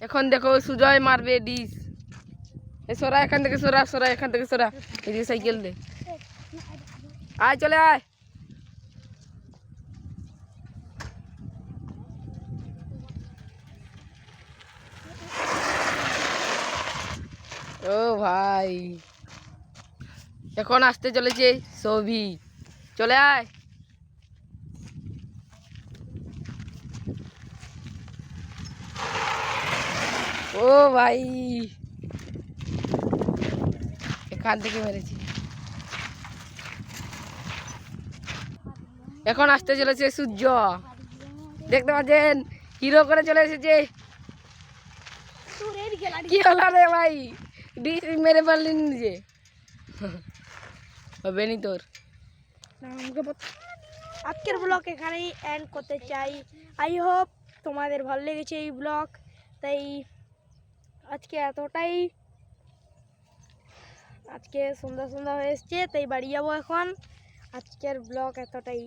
এখন দেখো সুজয় মারবে ডিস। সরা এখান থেকে, সরা সরা এখান থেকে, সরা এদিকে সাইকেল দে। আয় চলে আয়। ও ভাই, এখন আসতে চলেছে সৌভি, চলে আয়। ও ভাই, এখান থেকে মেরেছি। এখন আসতে চলেছে সূর্য, দেখতে পাচ্ছেন হিরো করে চলে এসেছে। কি হলো রে ভাই, ডিস মেরে পারলি নিজে, হবে নি তোর। আজকের ব্লগ এখানেই এন্ড করতে চাই। আই হোপ তোমাদের ভালো লেগেছে এই ব্লগ। তাই আজকে এতটাই, আজকে সন্ধ্যা সন্ধ্যা হয়ে এসছে, তাই বাড়ি যাবো এখন। আজকের ব্লগ এতটাই।